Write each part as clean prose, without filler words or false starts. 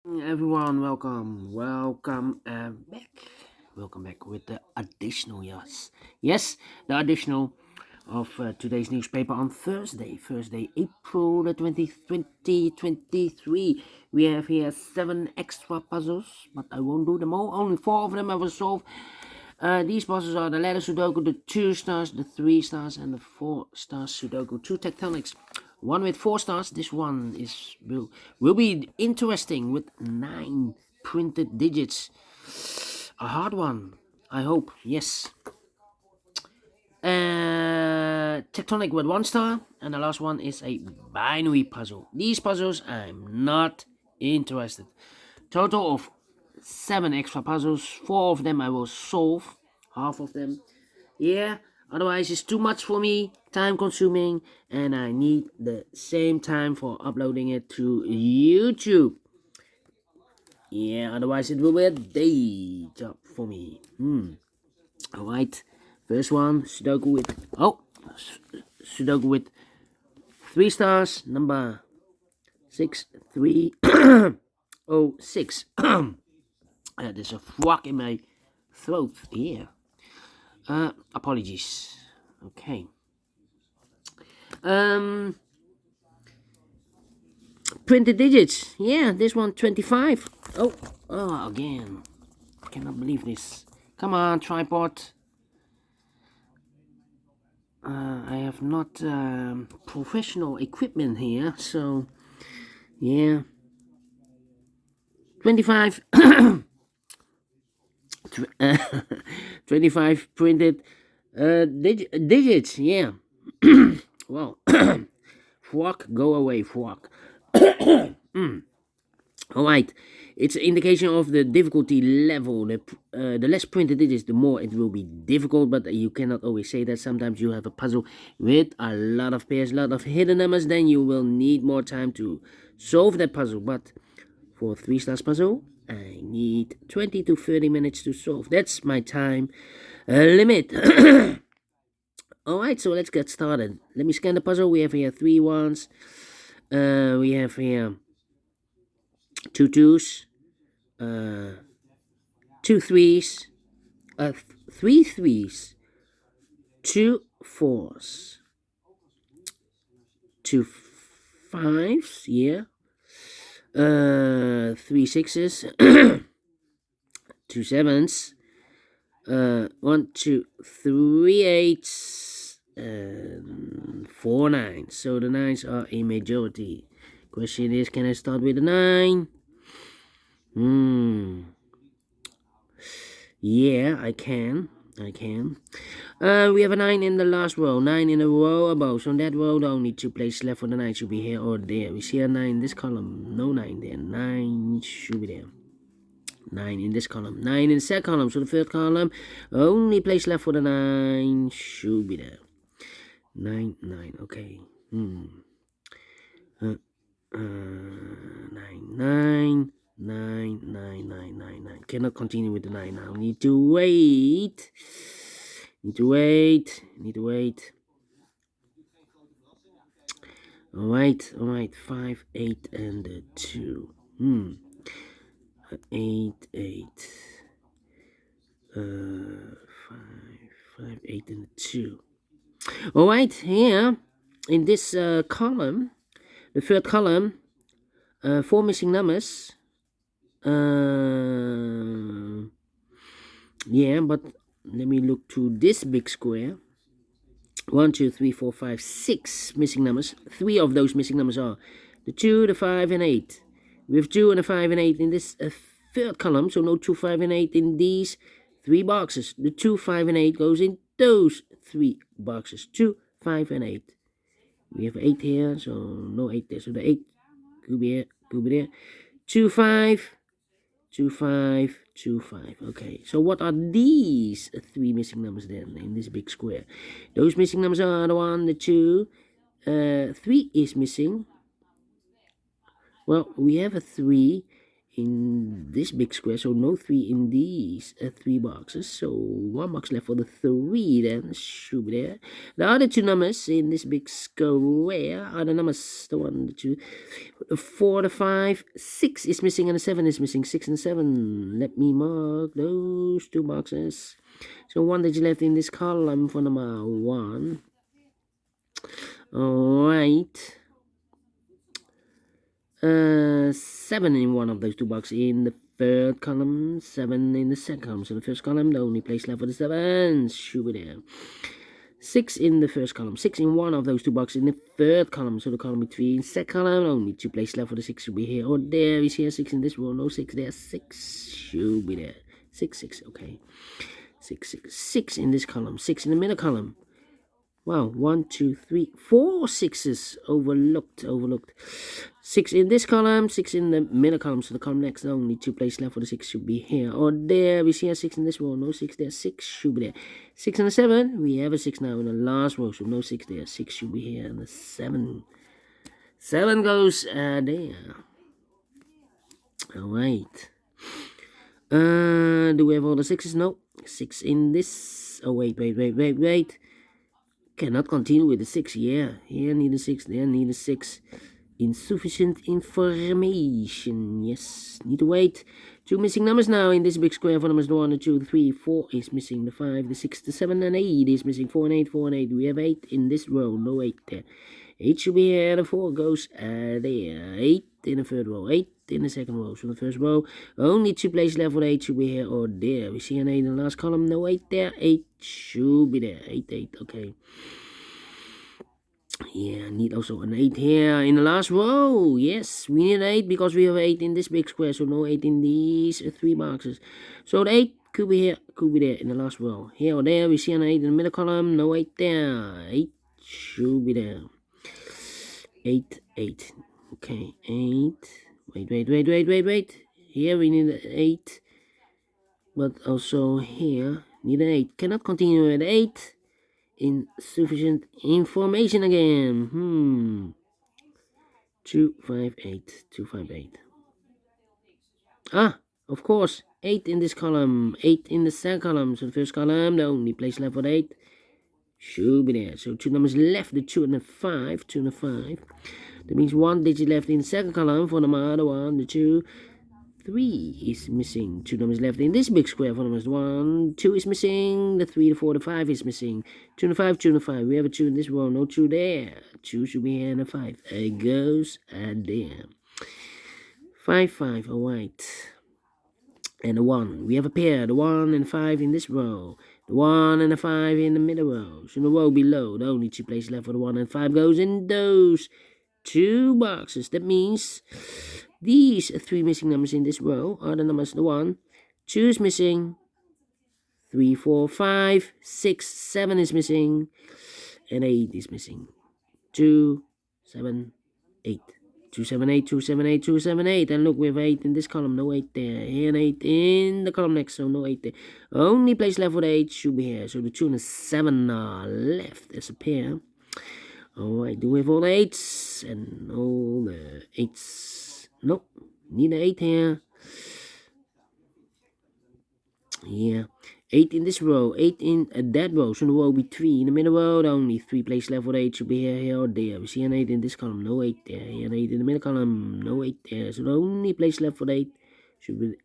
Everyone, welcome back with the additional, yes, the additional of today's newspaper on Thursday, April the 20th, 2023. We have here 7 extra puzzles, but I won't do them all. Only 4 of them I will solve. These puzzles are the letter Sudoku, the 2 stars, the 3 stars, and the 4 stars Sudoku. 2 tectonics. One with 4 stars. This one will be interesting with 9 printed digits. A hard one, I hope. Yes. Tectonic with 1 star, and the last one is a binary puzzle. These puzzles I'm not interested. Total of 7 extra puzzles. 4 of them I will solve. Half of them. Yeah, otherwise it's too much for me, time consuming, and I need the same time for uploading it to YouTube. Yeah, otherwise it will be a day job for me. Alright, first one, Sudoku with 3 stars, number 6306. There's a frog in my throat here. Apologies. Okay. Printed digits. Yeah, this one 25. Oh, again. Cannot believe this. Come on, tripod. I have not professional equipment here, so yeah. 25. 25 printed digits. Yeah. Well, frog, go away, frog. Alright, it's an indication of the difficulty level. The less printed digits, the more it will be difficult, but you cannot always say that. Sometimes you have a puzzle with a lot of pairs, a lot of hidden numbers, then you will need more time to solve that puzzle. But for 3 stars puzzle, I need 20 to 30 minutes to solve. That's my time limit. Alright, so let's get started. Let me scan the puzzle. We have here 3 ones. We have here 2 twos, 2 threes, 3 threes, 2 fours, 2 fives, yeah, 3 sixes, 2 sevens, 1, 2, 3 eights, and 4 nines. So the nines are a majority. Question is, can I start with a 9? Yeah, I can. We have a 9 in the last row, 9 in a row above. So in that row, the only 2 places left for the 9 should be here or there. We see a 9 in this column, no 9 there. 9 should be there. 9 in this column, 9 in the second column. So the third column, only place left for the 9 should be there. 9, 9, okay. 9, 9. 9. Cannot continue with the 9 now. Need to wait. Alright. 5, 8, and 2. 8, 8. 5, 8, and 2. Alright, here in this column, the third column, 4 missing numbers. Yeah, but let me look to this big square. 1, 2, 3, 4, 5, 6 missing numbers. 3 of those missing numbers are the 2, the 5, and 8. We have 2 and a 5 and 8 in this third column, so no 2, 5, and 8 in these 3 boxes. The 2, 5, and 8 goes in those 3 boxes. 2, 5, and 8. We have 8 here, so no 8 there. So the 8 could be here, could be there. 2, 5. 2, 5, 2, 5. Okay, so what are these 3 missing numbers then in this big square? Those missing numbers are the 1, the 2. 3 is missing. Well, we have a 3 in this big square, so no 3 in these 3 boxes, so 1 box left for the 3 then, should be there. The other 2 numbers in this big square are the numbers, the 1, the 2, the 4, the 5, 6 is missing, and the 7 is missing. 6 and 7, let me mark those 2 boxes. So 1 digit left in this column for number 1. Alright. 7 in one of those 2 boxes in the third column, 7 in the second column. So the first column, the only place left for the 7s should be there. 6 in the first column, 6 in one of those 2 boxes in the third column. So the column between second column, only 2 places left for the 6 should be here or there. Is here 6 in this row, no 6 there, 6 should be there. 6, 6, okay. 6, 6, 6 in this column, 6 in the middle column. Wow, 1, 2, 3, 4 6s. Overlooked. 6 in this column, 6 in the middle column. So the column next, only 2 places left for the 6 should be here or there. We see a 6 in this row, no 6 there, 6 should be there. 6 and a 7, we have a 6 now in the last row, so no 6 there, 6 should be here, and the 7. 7 goes there. Alright. Do we have all the 6s? No. 6 in this. Oh, wait. Cannot continue with the 6. Yeah, here need a 6, there need a 6. Insufficient information. Yes, need to wait. 2 missing numbers now in this big square. For numbers 1, 2, 3, 4 is missing. The 5, the 6, the 7, and 8 is missing. 4 and 8, 4 and 8. We have 8 in this row. No 8 there. 8 should be here. The 4 goes there. 8 in the third row. 8 in the second row. So the first row, only 2 places left for the 8 should be here or there. We see an 8 in the last column. No 8 there. 8 should be there. 8, 8. Okay. Yeah, need also an 8 here in the last row. Yes, we need an 8 because we have 8 in this big square, so no 8 in these 3 boxes. So the 8 could be here, could be there in the last row. Here or there, we see an 8 in the middle column, no 8 there. 8 should be there. 8, 8. Okay, 8. Wait. Here we need an 8. But also here, need an 8. Cannot continue with 8. Insufficient information again. 258. Ah, of course, 8 in this column, 8 in the second column. So the first column, the only place left for the 8 should be there. So 2 numbers left, the 2 and the 5. 2 and the 5. That means 1 digit left in the second column for the other 1, the 2. 3 is missing. 2 numbers left in this big square for numbers 1. 2 is missing. The 3, the 4, the 5 is missing. 2 and the 5, 2 and the 5. We have a 2 in this row. No 2 there. 2 should be here and a 5. It goes there. 5, 5. Alright. And a 1. We have a pair. The 1 and 5 in this row. The 1 and the 5 in the middle row. So in the row below, the only 2 places left for the 1 and 5 goes in those 2 boxes. That means these 3 missing numbers in this row are the numbers the 1, 2 is missing, 3, 4, 5, 6, 7 is missing, and 8 is missing. 2, 7, 8. 2, 7, 8, 2, 7, 8, 2, 7, 8. And look, we have 8 in this column, no 8 there. And 8 in the column next, so no 8 there. Only place left for the 8 should be here. So the 2 and the 7 are left as a pair. Alright, do we have all the 8s? And all the 8s. Nope, need an 8 here. Yeah, 8 in this row, 8 in that row. So the row will be 3 in the middle row. Only 3 places left for the 8 should be here or there. We see an 8 in this column, no 8 there. Here an 8 in the middle column, no 8 there. So the only place left for the 8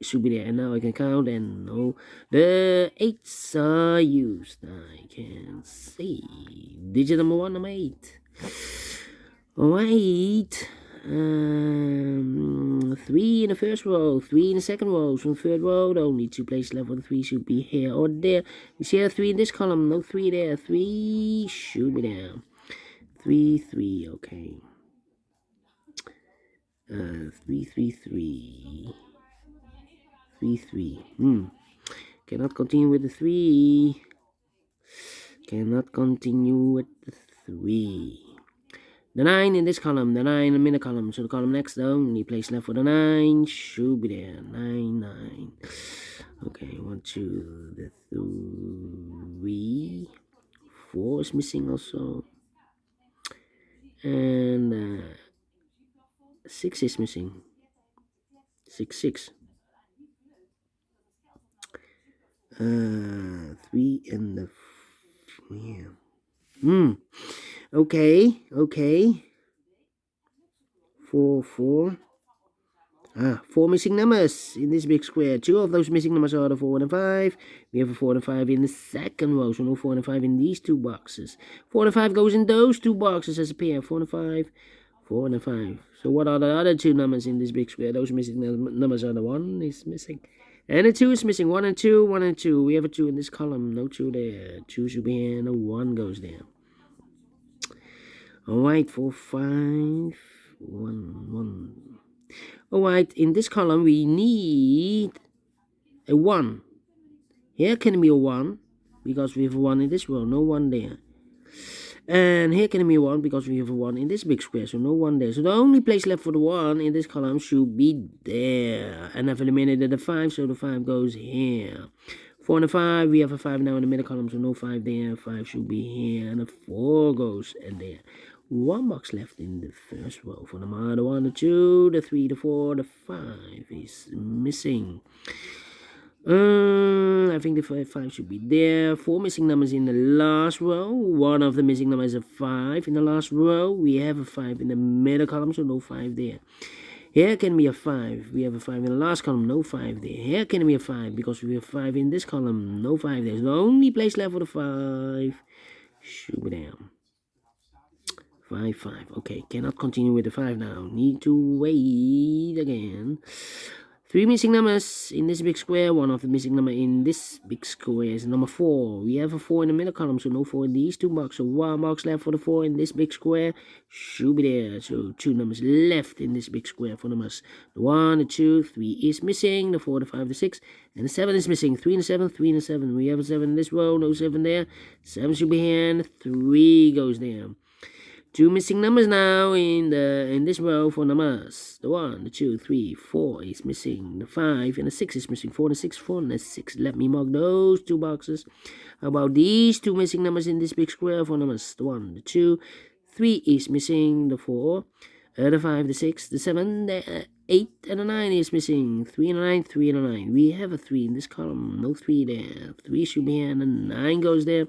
should be there. And now I can count, and no, the 8s are used. I can see digit number 1, number 8. Alright. 3 in the first row, 3 in the second row. So in the third row, the only 2 places left for the 3 should be here or there. We see a 3 in this column, no 3 there. 3 should be there. 3, 3, okay. 3, 3, 3. 3, 3. Cannot continue with the 3. Cannot continue with the 3. The 9 in this column, the 9 in the middle column. So the column next, the only place left for the 9 should be there. 9, 9. Okay, 1, 2, the 3. 4 is missing also. And 6 is missing. 6, 6. 3 and the yeah. Okay. 4, 4. 4 missing numbers in this big square. 2 of those missing numbers are the 4 and 5. We have a 4 and 5 in the second row, so no 4 and 5 in these 2 boxes. 4 and 5 goes in those 2 boxes as a pair. 4 and 5, 4 and 5. So what are the other 2 numbers in this big square? Those missing numbers are the 1 is missing. And the 2 is missing. 1 and 2, 1 and 2. We have a 2 in this column. No 2 there. 2 should be here. No 1 goes there. Alright, 4, 5, 1, 1. Alright, in this column we need a 1. Here can be a 1 because we have a 1 in this row, no 1 there. And here can be a 1 because we have a 1 in this big square, so no 1 there. So the only place left for the 1 in this column should be there. And I've eliminated the 5, so the 5 goes here. 4 and a 5, we have a 5 now in the middle column, so no 5 there. 5 should be here, and a 4 goes in there. 1 box left in the first row for the 1, the 2, the 3, the 4, the 5 is missing. I think the 5 should be there. 4 missing numbers in the last row. 1 of the missing numbers is a 5 in the last row. We have a 5 in the middle column, so no 5 there. Here can be a 5. We have a 5 in the last column, no 5 there. Here can be a 5 because we have 5 in this column, no 5 there. So the only place left for the 5 should be there. 5, 5. Okay, cannot continue with the 5 now. Need to wait again. 3 missing numbers in this big square. 1 of the missing number in this big square is number 4. We have a 4 in the middle column, so no 4 in these 2 boxes. So 1 box left for the 4 in this big square should be there. So 2 numbers left in this big square for numbers. The 1, the 2, 3 is missing. The 4, the 5, the 6, and the 7 is missing. 3 and the 7, 3 and the 7. We have a 7 in this row, no 7 there. 7 should be here, and 3 goes there. 2 missing numbers now in this row for numbers. The 1, the 2, 3, 4 is missing. The 5 and the 6 is missing. 4 and the 6, 4 and the 6. Let me mark those 2 boxes. How about these 2 missing numbers in this big square for numbers? The 1, the 2, 3 is missing. The 4, the 5, the 6, the 7, the 8 and the 9 is missing. 3 and the 9, 3 and the 9. We have a 3 in this column. No 3 there. 3 should be here and the 9 goes there.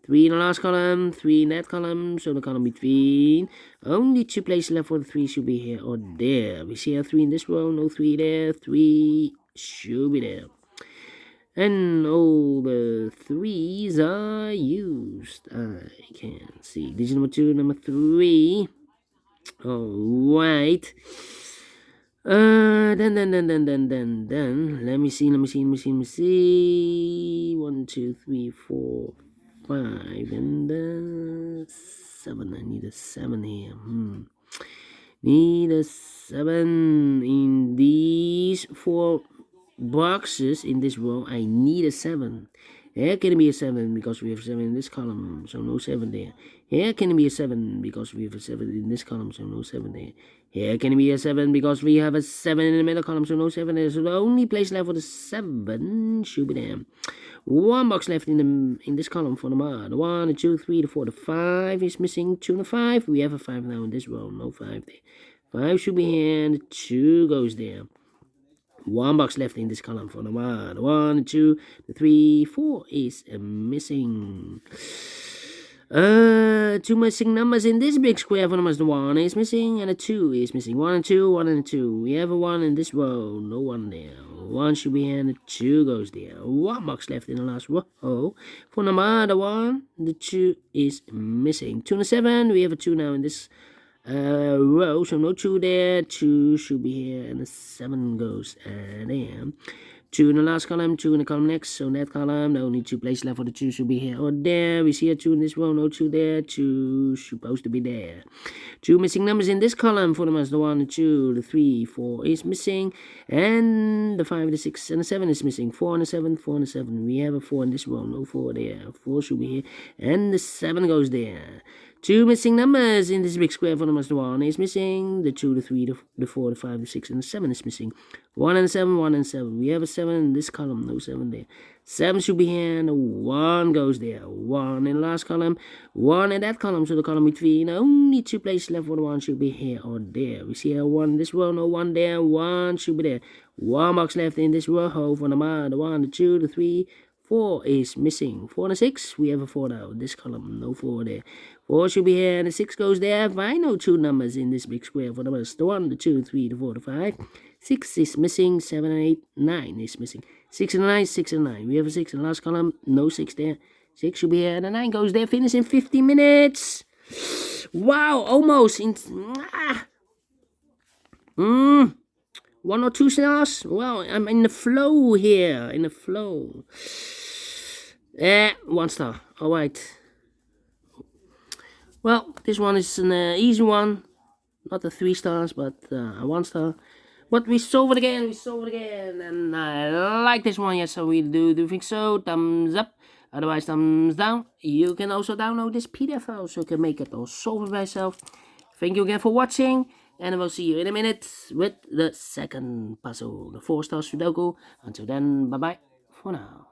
3 in the last column, 3 in that column, so the column between. Only 2 places left for the 3 should be here or there. We see a 3 in this row, no 3 there, 3 should be there. And all the 3s are used. I can see. Digit number 2, number 3. Alright. Then. Let me see. 1, 2, 3, 4, 5 and 7. I need a 7 here. Need a 7 in these 4 boxes in this row. I need a 7. Here can be a 7 because we have 7 in this column, so no 7 there. Here can be a 7 because we have a 7 in this column, so no 7 there. Here can be a 7 because we have a 7 in the middle column, so no 7 there. So the only place left for the 7 should be there. 1 box left in this column for the 1, the 2, 3, the 4, the 5 is missing. 2 and the 5. We have a 5 now in this row, no 5 there. 5 should be here, and the 2 goes there. 1 box left in this column for the 1, the 2, the 3, 4 is missing. 2 missing numbers in this big square for numbers. The 1 is missing and the 2 is missing. 1 and 2, 1 and 2. We have a 1 in this row, no 1 there. 1 should be here and the 2 goes there. 1 box left in the last row for number. The 1, the 2 is missing. 2 and 7, we have a 2 now in this row, so no 2 there. 2 should be here and the 7 goes there. 2 in the last column, 2 in the column next, so in that column, the only 2 places left for the 2 should be here or there. We see a 2 in this row, no 2 there, 2 supposed to be there. 2 missing numbers in this column for the numbers. The 1, the 2, the 3, 4 is missing, and the 5, the 6, and the 7 is missing. 4 and the 7, 4 and the 7. We have a 4 in this row, no 4 there. 4 should be here, and the 7 goes there. 2 missing numbers in this big square. For numbers, the 1 is missing, the 2, the 3, the 4, the 5, the 6, and the 7 is missing. 1 and 7, 1 and 7. We have a 7 in this column, no 7 there. 7 should be here, and the 1 goes there. 1 in the last column, 1 in that column, so the column between, only 2 places left for the 1 should be here or there. We see a 1 in this row, no 1 there, 1 should be there. 1 box left in this row for the 1, the 2, the 3, 4 is missing. 4 and a 6, we have a 4 now. This column, no 4 there. 4 should be here, and the 6 goes there. I know 2 numbers in this big square for numbers. The 1, the 2, the 3, the 4, the 5. 6 is missing. 7 and 8, 9 is missing. 6 and 9, 6 and 9. We have a 6 in the last column, no 6 there. 6 should be here, and the 9 goes there. Finish in 50 minutes. Wow, almost. 1 or 2 stars? Well, I'm in the flow here. In the flow. 1 star. Alright. Well, this one is an easy one. Not the 3 stars, but a 1 star. But we solve it again. And I like this one. Yes, so we do think so. Thumbs up. Otherwise, thumbs down. You can also download this PDF file so you can make it or solve it by yourself. Thank you again for watching. And I will see you in a minute with the second puzzle, the 4 Stars Sudoku. Until then, bye-bye for now.